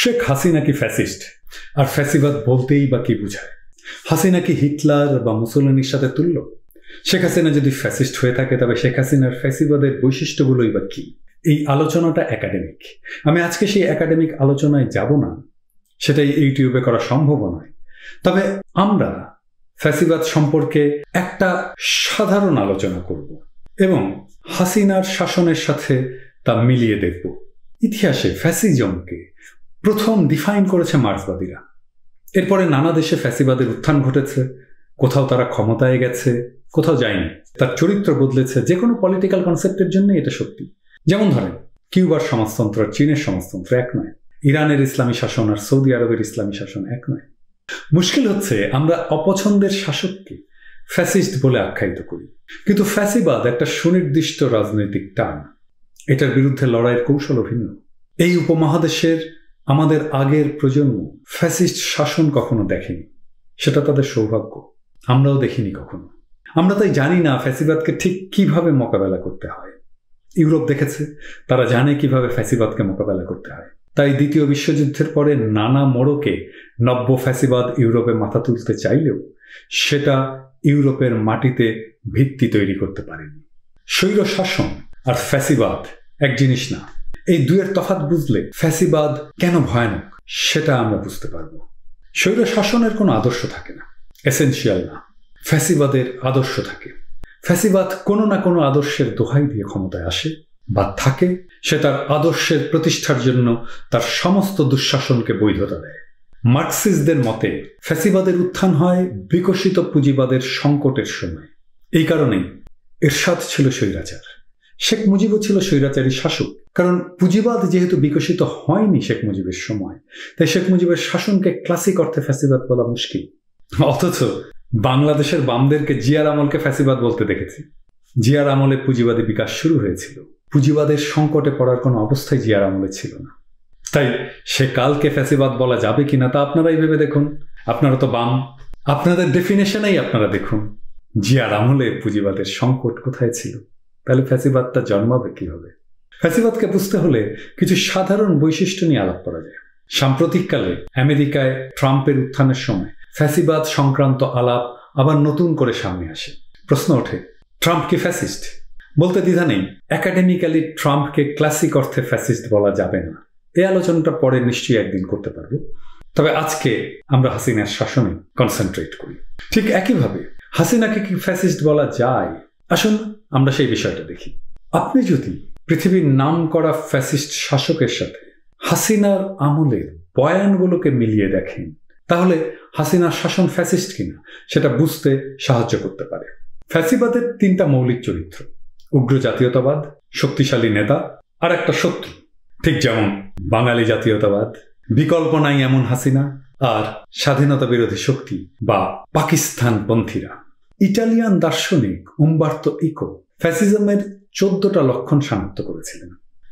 শেখ হাসিনা কি ফ্যাসিস্ট? আর ফ্যাসিবাদ বলতেই বা কি বুঝায়? হাসিনা কি হিটলার বা মুসোলিনির সাথে তুল্য? শেখ হাসিনা যদি ফ্যাসিস্ট হয়ে থাকে তবে শেখ হাসিনার ফ্যাসিবাদের বৈশিষ্ট্যগুলোই বা কি? এই আলোচনাটা একাডেমিক। আমি আজকে সেই একাডেমিক আলোচনায় যাব না, সেটাই ইউটিউবে করা সম্ভব নয়। তবে আমরা ফ্যাসিবাদ সম্পর্কে একটা সাধারণ আলোচনা করব এবং হাসিনার শাসনের সাথে তা মিলিয়ে দেখব। ইতিহাসে ফ্যাসিজমকে প্রথম ডিফাইন করেছে মার্ক্সবাদীরা। এরপরে নানা দেশে ফ্যাসিবাদের উত্থান ঘটেছে, কোথাও তারা ক্ষমতায় গেছে, কোথাও যায়নি, তার চরিত্র বদলেছে। যে কোনো পলিটিক্যাল কনসেপ্টের জন্য এটা সত্যি। যেমন ধরেন, কিউবার সমাজতন্ত্র আর চীনের সমাজতন্ত্র এক নয়, ইরানের ইসলামী শাসন আর সৌদি আরবের ইসলামী শাসন এক নয়। মুশকিল হচ্ছে আমরা অপছন্দের শাসককে ফ্যাসিস্ট বলে আখ্যায়িত করি, কিন্তু ফ্যাসিবাদ একটা সুনির্দিষ্ট রাজনৈতিক টার্ম। এটার বিরুদ্ধে লড়াইয়ের কৌশলও ভিন্ন। এই উপমহাদেশের আমাদের আগের প্রজন্ম ফ্যাসিস্ট শাসন কখনো দেখেনি, সেটা তাদের সৌভাগ্য। আমরাও দেখিনি কখনো। আমরা তাই জানি না ফ্যাসিবাদকে ঠিক কিভাবে মোকাবেলা করতে হয়। ইউরোপ দেখেছে, তারা জানে কিভাবে ফ্যাসিবাদকে মোকাবেলা করতে হয়। তাই দ্বিতীয় বিশ্বযুদ্ধের পরে নানা মোড়কে নব্য ফ্যাসিবাদ ইউরোপে মাথা তুলতে চাইলেও সেটা ইউরোপের মাটিতে ভিত্তি তৈরি করতে পারেনি। স্বৈর শাসন আর ফ্যাসিবাদ এক জিনিস না। এই দুয়ের তফাৎ বুঝলে ফ্যাসিবাদ কেন ভয়ানক সেটা আমরা বুঝতে পারব। স্বৈর শাসনের কোনো আদর্শ থাকে না, এসেনশিয়াল না। ফ্যাসিবাদের আদর্শ থাকে। ফ্যাসিবাদ কোনো না কোনো আদর্শের দোহাই দিয়ে ক্ষমতায় আসে বা থাকে। সে তার আদর্শের প্রতিষ্ঠার জন্য তার সমস্ত দুঃশাসনকে বৈধতা দেয়। মার্কসিস্টদের মতে ফ্যাসিবাদের উত্থান হয় বিকশিত পুঁজিবাদের সংকটের সময়। এই কারণেই এরশাদ ছিল স্বৈরাচার, শেখ মুজিবও ছিল স্বৈরাচারী শাসক। কারণ পুঁজিবাদ যেহেতু বিকশিত হয়নি শেখ মুজিবের সময়, তাই শেখ মুজিবের শাসনকে ক্লাসিক অর্থে ফ্যাসিবাদ বলা মুশকিল। অথচ বাংলাদেশের বামদেরকে জিয়ার আমলকে ফ্যাসিবাদ বলতে দেখেছি। জিয়ার আমলে পুঁজিবাদী বিকাশ শুরু হয়েছিল। পুঁজিবাদের সংকটে পড়ার কোনো অবস্থায় জিয়ার আমলে ছিল না। তাই সে কালকে ফ্যাসিবাদ বলা যাবে কিনা তা আপনারাই ভেবে দেখুন। আপনারা তো বাম, আপনাদের ডেফিনেশনেই আপনারা দেখুন জিয়ার আমলে পুঁজিবাদের সংকট কোথায় ছিল, তাহলে ফ্যাসিবাদটা জন্মাবে কিভাবে? ফ্যাসিবাদকে বুঝতে হলে কিছু সাধারণ বৈশিষ্ট্য নিয়ে আলাপ করা যায়। সাম্প্রতিককালে আমেরিকায় ট্রাম্পের উত্থানের সময় ফ্যাসিবাদ সংক্রান্ত আলাপ আবার নতুন করে সামনে আসে। প্রশ্ন ওঠে, ট্রাম্প কি ফ্যাসিস্ট? বলতে দ্বিধা নেই, একাডেমিক্যালি ট্রাম্পকে ক্লাসিক অর্থে ফ্যাসিস্ট বলা যাবে না। এই আলোচনাটা পরে নিশ্চয়ই একদিন করতে পারবো। তবে আজকে আমরা হাসিনার শাসনে কনসেন্ট্রেট করি। ঠিক একইভাবে হাসিনাকে কি ফ্যাসিস্ট বলা যায়? আসুন আমরা সেই বিষয়টা দেখি। আপনি যদি পৃথিবীর নামকরা ফ্যাসিস্ট শাসকের সাথে হাসিনার আমলের বয়ানগুলোকে মিলিয়ে দেখেন, তাহলে হাসিনার শাসন ফ্যাসিস্ট কিনা সেটা বুঝতে সাহায্য করতে পারে। ফ্যাসিবাদের তিনটা মৌলিক চরিত্র: উগ্র জাতীয়তাবাদ, শক্তিশালী নেতা, আর একটা শত্রু। ঠিক যেমন বাঙালি জাতীয়তাবাদ, বিকল্প নাই এমন হাসিনা, আর স্বাধীনতা বিরোধী শক্তি বা পাকিস্তানপন্থীরা। ইটালিয়ান দার্শনিক উম্বার্তো ইকো ফ্যাসিজমের 14টা লক্ষণ শনাক্ত করেছিলেন।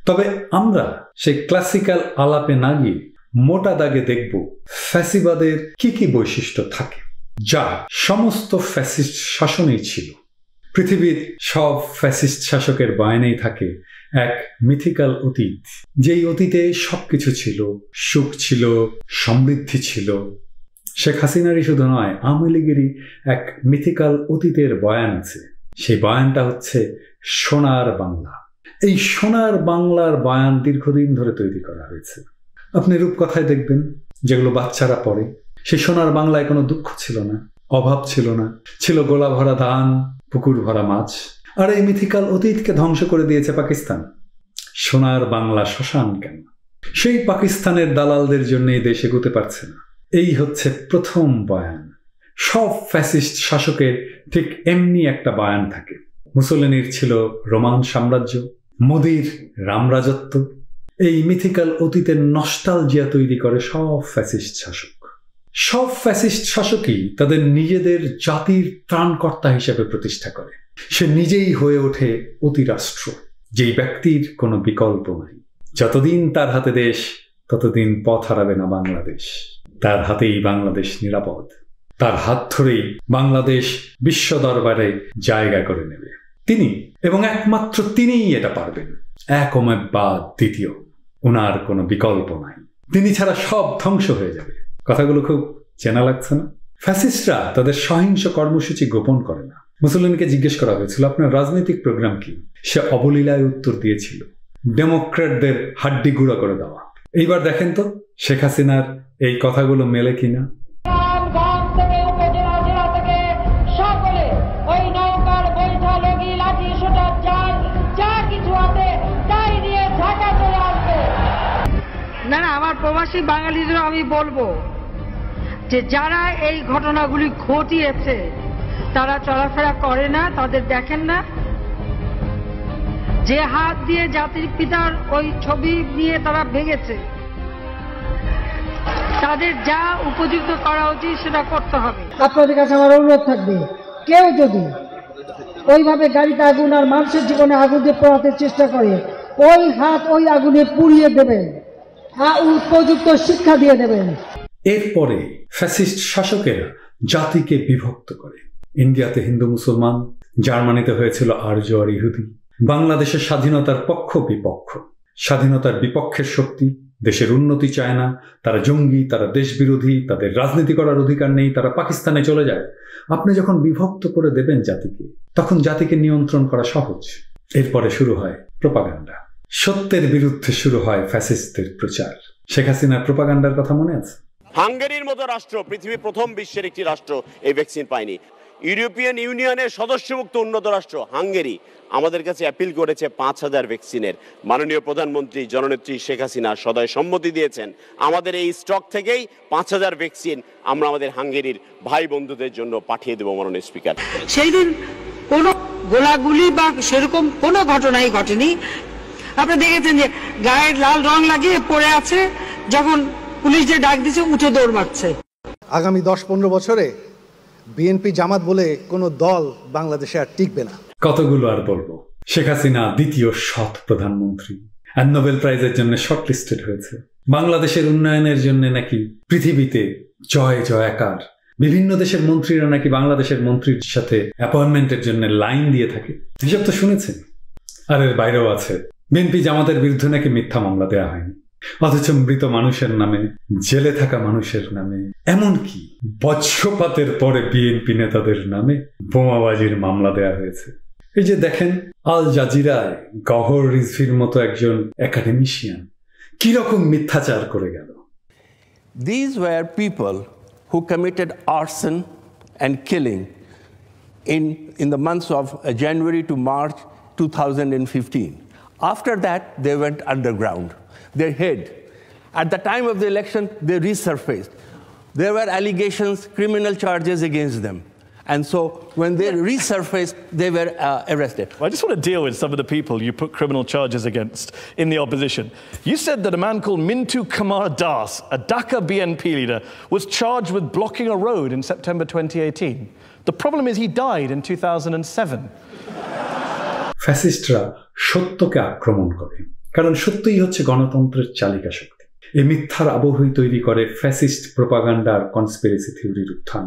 তবে আমরা সেই ক্লাসিক্যাল আলাপে না গিয়ে মোটা দাগে দেখব ফ্যাসিবাদের কি কি বৈশিষ্ট্য থাকে, যা সমস্ত ফ্যাসিস্ট শাসনেই ছিল। পৃথিবীর সব ফ্যাসিস্ট শাসকের বয়ানেই থাকে এক মিথিক্যাল অতীত, যেই অতীতে সবকিছু ছিল, সুখ ছিল, সমৃদ্ধি ছিল। শেখ হাসিনারই শুধু নয়, আওয়ামী লীগেরই এক মিথিক্যাল অতীতের বয়ান আছে। সেই বয়ানটা হচ্ছে সোনার বাংলা। এই সোনার বাংলার বয়ান দীর্ঘদিন ধরে তৈরি করা হয়েছে। আপনি রূপকথায় দেখবেন, যেগুলো বাচ্চারা পড়ে, সেই সোনার বাংলায় কোনো দুঃখ ছিল না, অভাব ছিল না, ছিল গোলা ভরা ধান, পুকুর ভরা মাছ। আর এই মিথিক্যাল অতীতকে ধ্বংস করে দিয়েছে পাকিস্তান। সোনার বাংলা শ্মশান কেন? সেই পাকিস্তানের দালালদের জন্য এই দেশ এগোতে পারছে না। এই হচ্ছে প্রথম বয়ান। সব ফ্যাসিস্ট শাসকের ঠিক এমনি একটা বয়ান থাকে। মুসোলিনির ছিল রোমান সাম্রাজ্য, মোদির রামরাজত্ব। এই মিথিক্যাল অতীতের নস্টালজিয়া তৈরি করে সব ফ্যাসিস্ট শাসক। সব ফ্যাসিস্ট শাসকই তাদের নিজেদের জাতির ত্রাণকর্তা হিসেবে প্রতিষ্ঠা করে। সে নিজেই হয়ে ওঠে অতিরাষ্ট্র, যেই ব্যক্তির কোনো বিকল্প নাই। যতদিন তার হাতে দেশ, ততদিন পথ হারাবে না বাংলাদেশ। তার হাতেই বাংলাদেশ নিরাপদ। তার হাত ধরেই বাংলাদেশ বিশ্ব দরবারে জায়গা করে নেবে। তিনি এবং একমাত্র তিনিই এটা পারবেন। এক ওমে বাদ দ্বিতীয়, ওনার কোনো বিকল্প নাই। তিনি ছাড়া সব ধ্বংস হয়ে যাবে। কথাগুলো খুব চেনা লাগছে না? ফ্যাসিস্টরা তাদের সহিংস কর্মসূচি গোপন করে না। মুসোলিনিকে জিজ্ঞেস করা হয়েছিল আপনার রাজনৈতিক প্রোগ্রাম কি, সে অবলীলায় উত্তর দিয়েছিল ডেমোক্র্যাটদের হাড্ডি গুঁড়া করে দেওয়া। এইবার দেখেন তো শেখ হাসিনার এই কথাগুলো মেলে কিনা। না, আমার প্রবাসী বাঙালিদেরও আমি বলবো যে যারা এই ঘটনাগুলি ঘটিয়েছে তারা চলাফেরা করে না, তাদের দেখেন না। যে হাত দিয়ে জাতির পিতার ওই ছবি নিয়ে তারা ভেঙেছে, তাদের যা উপযুক্ত করা উচিত সেটা করতে হবে। আপনাদের কাছে আমার অনুরোধ থাকবে, কেউ যদি ওইভাবে গাড়িতে আগুন আর মানুষের জীবনে আগুন দিয়ে পোড়াতে চেষ্টা করে, ওই হাত ওই আগুনে পুড়িয়ে দেবেন, উপযুক্ত শিক্ষা দিয়ে দেবেন। এরপরে ফ্যাসিস্ট শাসকেরা জাতিকে বিভক্ত করে। ইন্ডিয়াতে হিন্দু মুসলমান, জার্মানিতে হয়েছিল আর্য আর ইহুদি। বাংলাদেশের স্বাধীনতার পক্ষ বিপক্ষ, স্বাধীনতার বিপক্ষের শক্তি দেশের উন্নতি চায় না, তারা জঙ্গি, তারা দেশ বিরোধী, তাদের রাজনীতি করার অধিকার নেই, তারা পাকিস্তানে চলে যায়। আপনি যখন বিভক্ত করে দেবেন জাতিকে, তখন জাতিকে নিয়ন্ত্রণ করা সহজ। এরপরে শুরু হয় প্রোপাগান্ডা। সত্যের বিরুদ্ধে শুরু হয় ফ্যাসিস্টদের প্রচার। শেখ হাসিনার প্রোপাগান্ডার কথা মনে আছে? হাঙ্গেরির মতো রাষ্ট্র, পৃথিবীর প্রথম বিশ্বের একটি রাষ্ট্র এই ভ্যাকসিন পায়নি। ইউরোপিয়ান ইউনিয়নের সদস্যভুক্ত উন্নত রাষ্ট্র হাঙ্গেরি আমাদের কাছে অ্যাপিল করেছে 5,000 ভ্যাকসিনের। মাননীয় প্রধানমন্ত্রী জননেত্রী শেখ হাসিনা সদয় সম্মতি দিয়েছেন। আমাদের এই স্টক থেকেই 5,000 ভ্যাকসিন আমরা আমাদের হাঙ্গেরির ভাই বন্ধুদের জন্য পাঠিয়ে দেব মাননীয় স্পিকার। সেই দিন কোনো গোলাগুলি বা সেরকম কোনো ঘটনাই ঘটেনি। আপনি দেখেছেন যে গায়ের লাল রং লাগিয়ে পড়ে আছে, যখন পুলিশ যে ডাক দিচ্ছে উঠে দৌড় মারছে। আগামী 10-15 বছরে বিএনপি জামাত বলে কোনো দল বাংলাদেশে আর টিকবে না। কতগুলো আর বলবো। শেখ হাসিনা দ্বিতীয় সৎ প্রধানমন্ত্রী, আর নোবেল প্রাইজের জন্য শর্টলিস্টেড হয়েছে। বাংলাদেশের উন্নয়নের জন্য নাকি পৃথিবীতে জয় জয়াকার। বিভিন্ন দেশের মন্ত্রীরা নাকি বাংলাদেশের মন্ত্রীর সাথে অ্যাপয়েন্টমেন্টের জন্য লাইন দিয়ে থাকে। এসব তো শুনেছেন। আর এর বাইরেও আছে বিএনপি জামাতের বিরুদ্ধে নাকি মিথ্যা মামলা দেওয়া হয়নি, অথচ মৃত মানুষের নামে, জেলে থাকা মানুষের নামে, এমনকি বজ্রপাতের পরে বিএনপি নেতাদের নামে বোমাবাজির মামলা দেয়া হয়েছে। এই যে দেখেন, আল জাজিরায় গহর রিজভির মতো একজন একাডেমিশিয়ান কিরকম মিথ্যাচার করে গেল। These were people who committed arson and killing in the months of January to March 2015. After that, they went underground. They hid. At the time of the election, they resurfaced. There were allegations, criminal charges against them. And so when they resurfaced, they were arrested. I just want to deal with some of the people you put criminal charges against in the opposition. You said that a man called Mintu Kumar Das, a Dhaka BNP leader, was charged with blocking a road in September 2018. The problem is he died in 2007. ফ্যাসিস্টরা সত্যকে আক্রমণ করে, কারণ সত্যই হচ্ছে গণতন্ত্রের চালিকা শক্তি। এই মিথ্যার আবহই তৈরি করে ফ্যাসিস্ট প্রোপাগান্ডা আর কনস্পিরেসি থিওরির উত্থান।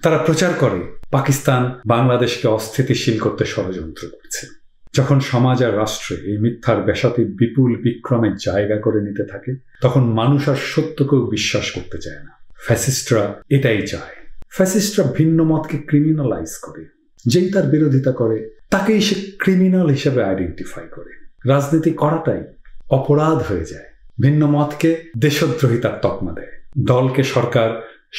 তারা প্রচার করে পাকিস্তান বাংলাদেশকে অস্থিতিশীল করতে ষড়যন্ত্র করছে। যখন সমাজ আর রাষ্ট্রে এই মিথ্যার বেসাতি বিপুল বিক্রমে জায়গা করে নিতে থাকে, তখন মানুষ আর সত্যকেও বিশ্বাস করতে চায় না। ফ্যাসিস্টরা এটাই চায়। ফ্যাসিস্টরা ভিন্ন মতকে ক্রিমিনালাইজ করে। যেই তার বিরোধিতা করে তাকেই সে ক্রিমিনাল হিসেবে আইডেন্টিফাই করে। রাজনীতি করাটাই অপরাধ হয়ে যায়। ভিন্ন মতকে দেশদ্রোহিতার তকমা দেয়। দলকে সরকার,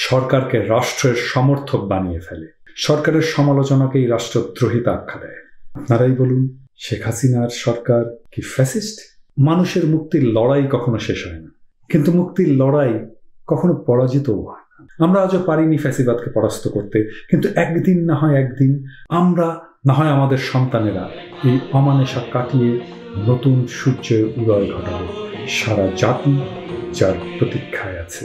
সরকারকে রাষ্ট্রের সমর্থক বানিয়ে ফেলে। সরকারের সমালোচনাকেই রাষ্ট্রদ্রোহিতা আখ্যা দেয়। আপনারাই বলুন, শেখ হাসিনার সরকার কি ফ্যাসিস্ট? মানুষের মুক্তির লড়াই কখনো শেষ হয় না, কিন্তু মুক্তির লড়াই কখনো পরাজিতও হয় না। আমরা আজও পারিনি ফ্যাসিবাদকে পরাস্ত করতে, কিন্তু একদিন না হয় একদিন আমরা, না হয় আমাদের সন্তানেরা এই অমানেশা কাটিয়ে নতুন সূর্যের উদয় ঘটাবে সারা জাতি যার প্রতীক্ষায় আছে।